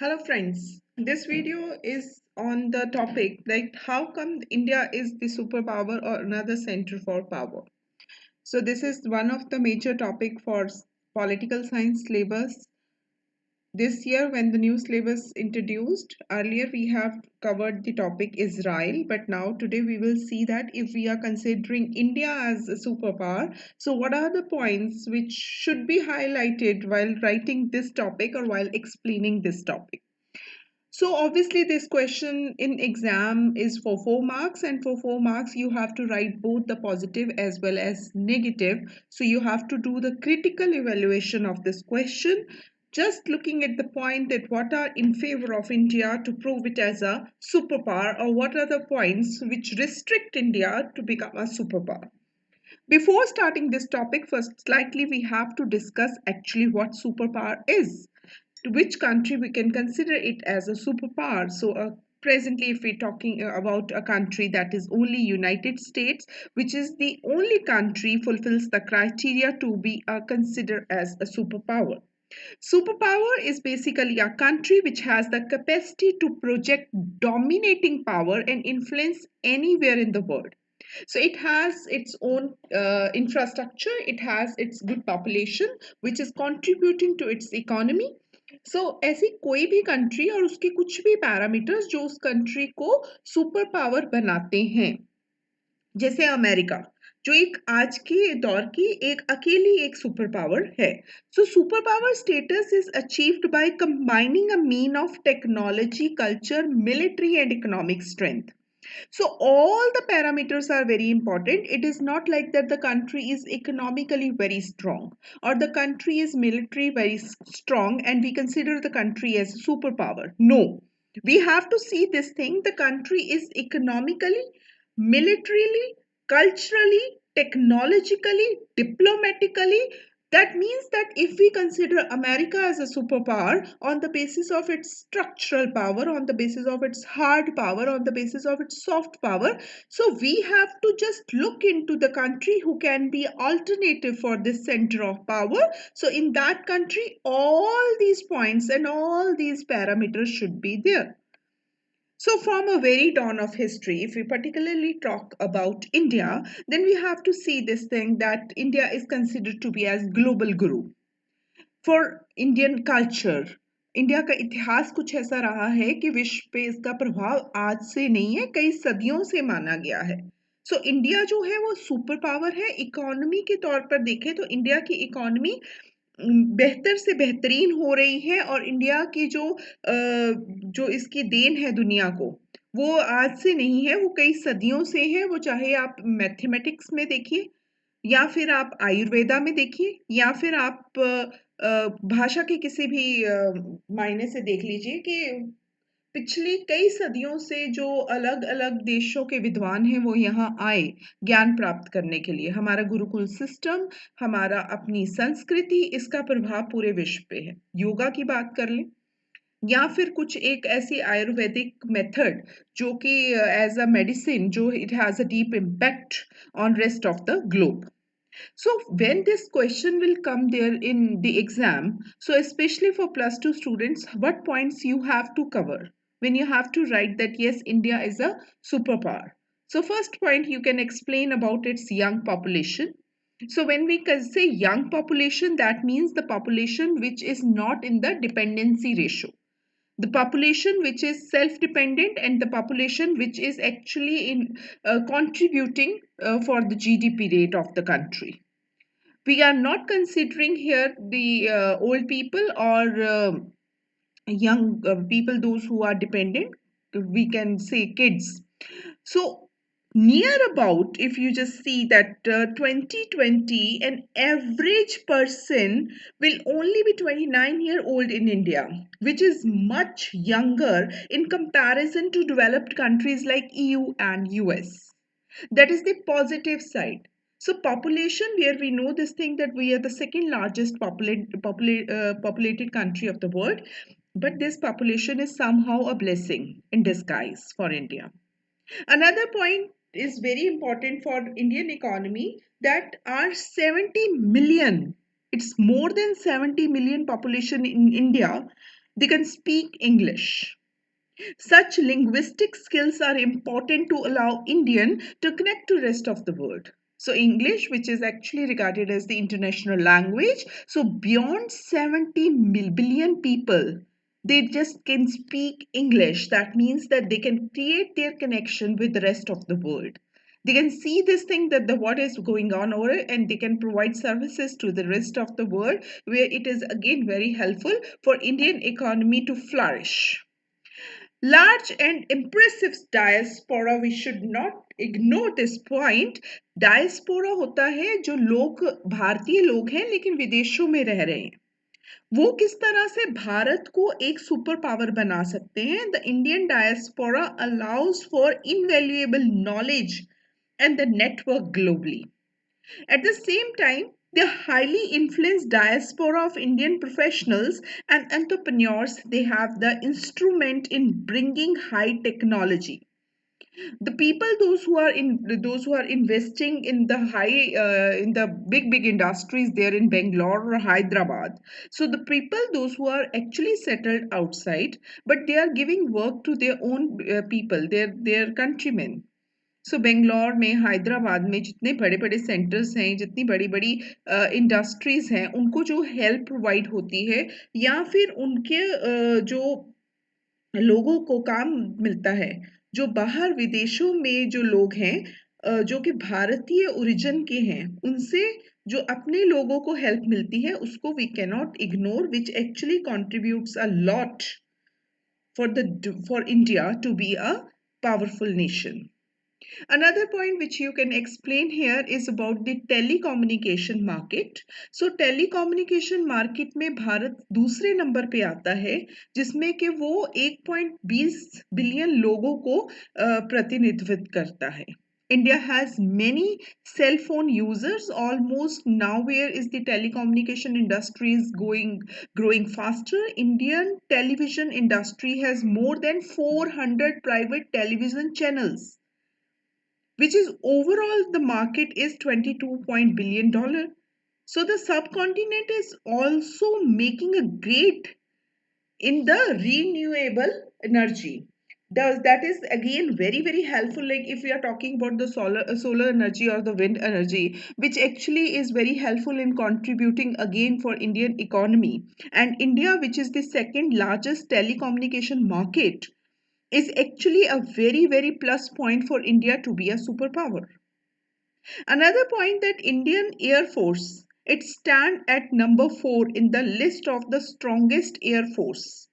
Hello friends, this video is on the topic like how come India is the superpower or another center for power. So this is one of the major topic for political science syllabus. This year when the new syllabus introduced, earlier we have covered the topic Israel, but now today we will see that if we are considering India as a superpower, so what are the points which should be highlighted while writing this topic or while explaining this topic. So obviously this question in exam is for 4 marks, and for 4 marks you have to write both the positive as well as negative. So you have to do the critical evaluation of this question, just looking at the point that what are in favor of India to prove it as a superpower, or what are the points which restrict India to become a superpower. Before starting this topic, first slightly we have to discuss actually what superpower is, to which country we can consider it as a superpower. So presently if we're talking about a country, that is only United States, which is the only country fulfills the criteria to be considered as a superpower. Superpower is basically a country which has the capacity to project dominating power and influence anywhere in the world. So it has its own infrastructure, it has its good population which is contributing to its economy. So ऐसी कोई भी country और उसके कुछ भी parameters जो उस country को सुपर पावर बनाते हैं, जैसे अमेरिका जो एक आज के दौर की एक अकेली एक सुपर पावर है. So super power status is achieved by combining a mean of technology, culture, military and economic strength. So all the parameters are very important. It is not like that the country is economically very strong or the country is military very strong and we consider the country as a superpower. No, we have to see this thing. The country is economically, militarily, culturally, technologically, diplomatically. That means that if we consider America as a superpower on the basis of its structural power, on the basis of its hard power, on the basis of its soft power, so we have to just look into the country who can be alternative for this center of power. So in that country, all these points and all these parameters should be there. So, from a very dawn of history, if we particularly talk about India, then we have to see this thing that India is considered to be as global guru for Indian culture. India का इतिहास कुछ ऐसा रहा है कि विश्व पे इसका प्रभाव आज से नहीं है, कई सदियों से माना गया है. सो इंडिया जो है वो सुपर पावर है. इकोनॉमी के तौर पर देखें तो इंडिया की इकोनॉमी बेहतर से बेहतरीन हो रही है और इंडिया की जो इसकी देन है दुनिया को, वो आज से नहीं है, वो कई सदियों से है. वो चाहे आप मैथमेटिक्स में देखिए या फिर आप आयुर्वेदा में देखिए या फिर आप भाषा के किसी भी मायने से देख लीजिए कि पिछली कई सदियों से जो अलग-अलग देशों के विद्वान हैं वो यहाँ आए ज्ञान प्राप्त करने के लिए. हमारा गुरुकुल सिस्टम, हमारा अपनी संस्कृति, इसका प्रभाव पूरे विश्व पे है. योगा की बात कर लें या फिर कुछ एक ऐसी आयुर्वेदिक मेथड जो कि एज अ मेडिसिन जो it has a deep impact on rest of the globe. So when this question will come there in the exam, so especially for plus 2 students, what points you have to cover when you have to write that yes, India is a superpower. So first point, you can explain about its young population. So when we can say young population, that means the population which is not in the dependency ratio, the population which is self-dependent, and the population which is actually in contributing for the GDP rate of the country. We are not considering here the old people or young people, those who are dependent, we can say kids. So near about, if you just see that 2020, an average person will only be 29-year-old in India, which is much younger in comparison to developed countries like EU and US. That is the positive side. So population, where we know this thing that we are the second largest populated country of the world, but this population is somehow a blessing in disguise for India. Another point is very important for Indian economy, that our 70 million, it's more than 70 million population in India, They can speak English. Such linguistic skills are important to allow Indian to connect to rest of the world. So English, which is actually regarded as the international language, so beyond 70 billion people, they just can speak English. That means that they can create their connection with the rest of the world. They can see this thing that the what is going on over it, and they can provide services to the rest of the world, where it is again very helpful for Indian economy to flourish. Large and impressive diaspora, we should not ignore this point. Diaspora होता है जो लोग भारतीय लोग हैं लेकिन विदेशों में रह रहे हैं, वो किस तरह से भारत को एक सुपर पावर बना सकते हैं. The Indian diaspora allows for invaluable knowledge and the network globally. At the same time, the highly influenced diaspora of Indian professionals and entrepreneurs, they have the instrument in bringing high technology. The people, those who are investing in the in the big industries there in Bangalore or Hyderabad. So the people, those who are actually settled outside, but they are giving work to their own people, their countrymen. सो बेंगलोर में हैदराबाद में जितने बड़े बड़े centres हैं, जितनी बड़ी बड़ी industries हैं, उनको जो हेल्प प्रोवाइड होती है या फिर उनके जो लोगों को काम मिलता है, जो बाहर विदेशों में जो लोग हैं जो कि भारतीय ओरिजिन के हैं, उनसे जो अपने लोगों को हेल्प मिलती है, उसको we can not ignore, which actually contributes a lot for India to be a powerful nation. Another point which you can explain here is about the telecommunication market. So telecommunication market में भारत दूसरे number पे आता है, जिसमें कि वो 1.20 billion लोगों को प्रतिनिधित्व करता है. India has many cell phone users. Almost nowhere is the telecommunication industry is growing faster. Indian television industry has more than 400 private television channels, which is overall the market is 22 billion dollar. So the subcontinent is also making a great in the renewable energy. That is again very helpful. Like if we are talking about the solar energy or the wind energy, which actually is very helpful in contributing again for Indian economy. And India, which is the second largest telecommunication market, is actually a very plus point for India to be a superpower. Another point that Indian Air Force, it stand at number 4 in the list of the strongest air force.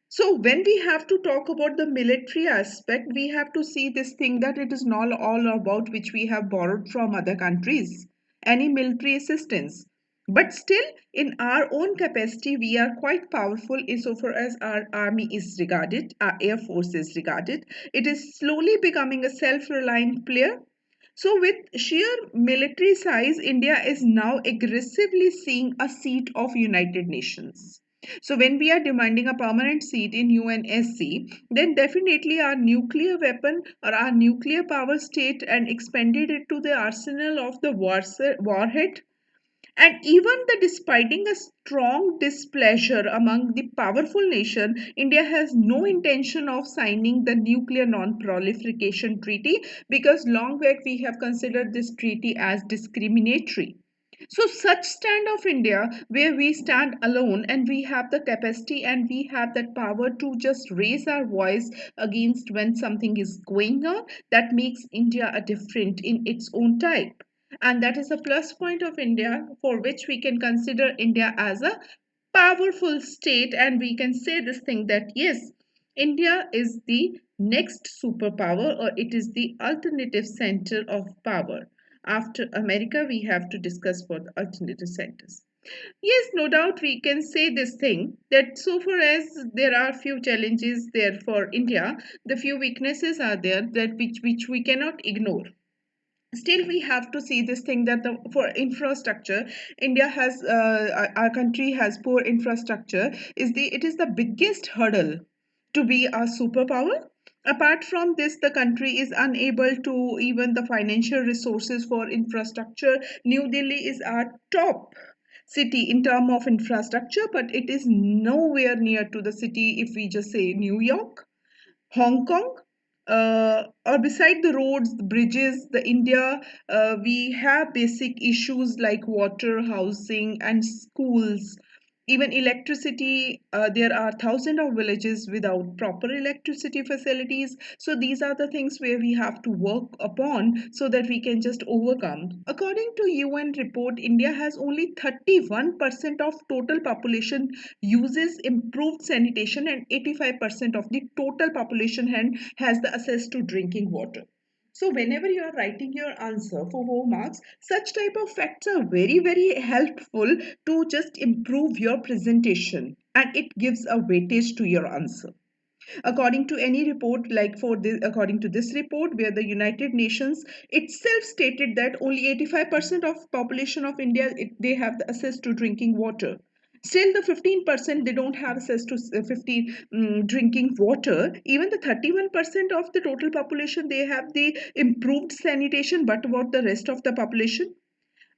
So when we have to talk about the military aspect, we have to see this thing that it is not all about which we have borrowed from other countries, any military assistance. But still, in our own capacity, we are quite powerful insofar as our army is regarded, our air force is regarded. It is slowly becoming a self-reliant player. So with sheer military size, India is now aggressively seeking a seat of United Nations. So when we are demanding a permanent seat in UNSC, then definitely our nuclear weapon or our nuclear power state and expanded it to the arsenal of the warhead. And even the despiting a strong displeasure among the powerful nation, India has no intention of signing the nuclear non-proliferation treaty, because long back we have considered this treaty as discriminatory. So such stand of India, where we stand alone and we have the capacity and we have that power to just raise our voice against when something is going on, that makes India a different in its own type. And that is a plus point of India, for which we can consider India as a powerful state, and we can say this thing that yes, India is the next superpower, or it is the alternative center of power. After America, we have to discuss for the alternative centers. Yes, no doubt we can say this thing that so far as there are few challenges there for India, the few weaknesses are there that which we cannot ignore. Still we have to see this thing that for infrastructure, India has our country has poor infrastructure, it is the biggest hurdle to be a superpower. Apart from this, the country is unable to even the financial resources for infrastructure. New Delhi is our top city in terms of infrastructure, but it is nowhere near to the city if we just say New York, Hong Kong, or beside the roads, the bridges, the India, we have basic issues like water, housing, and schools. Even electricity, there are thousands of villages without proper electricity facilities. So these are the things where we have to work upon so that we can just overcome. According to UN report, India has only 31% of total population uses improved sanitation, and 85% of the total population has the access to drinking water. So whenever you are writing your answer for 4 marks, such type of facts are very, very helpful to just improve your presentation, and it gives a weightage to your answer. According to any report, like for this, according to this report, where the United Nations itself stated that only 85% of population of India, they have the access to drinking water. Still, the 15% they don't have access to 15 drinking water. Even the 31% of the total population, they have the improved sanitation. But about the rest of the population,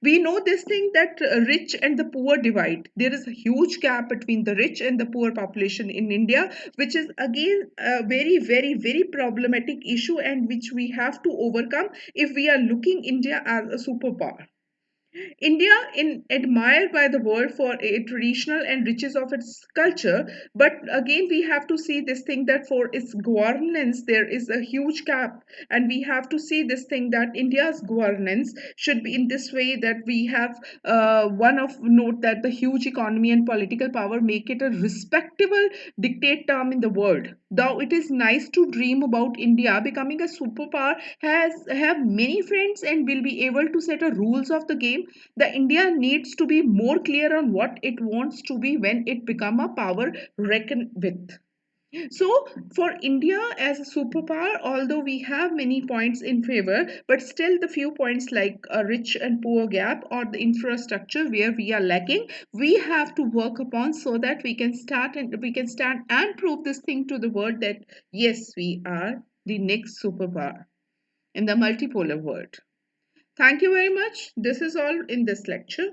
we know this thing that rich and the poor divide. There is a huge gap between the rich and the poor population in India, which is again a very, very, very problematic issue, and which we have to overcome if we are looking India as a superpower. India in admired by the world for a traditional and riches of its culture, but again we have to see this thing that for its governance there is a huge gap, and we have to see this thing that India's governance should be in this way that we have one of note that the huge economy and political power make it a respectable dictate term in the world. Though it is nice to dream about India becoming a superpower, has have many friends and will be able to set a rules of the game, the India needs to be more clear on what it wants to be when it become a power reckon with. So for India as a superpower, although we have many points in favor, but still the few points like a rich and poor gap or the infrastructure where we are lacking, we have to work upon so that we can start and we can stand and prove this thing to the world that yes, we are the next superpower in the multipolar world. Thank you very much. This is all in this lecture.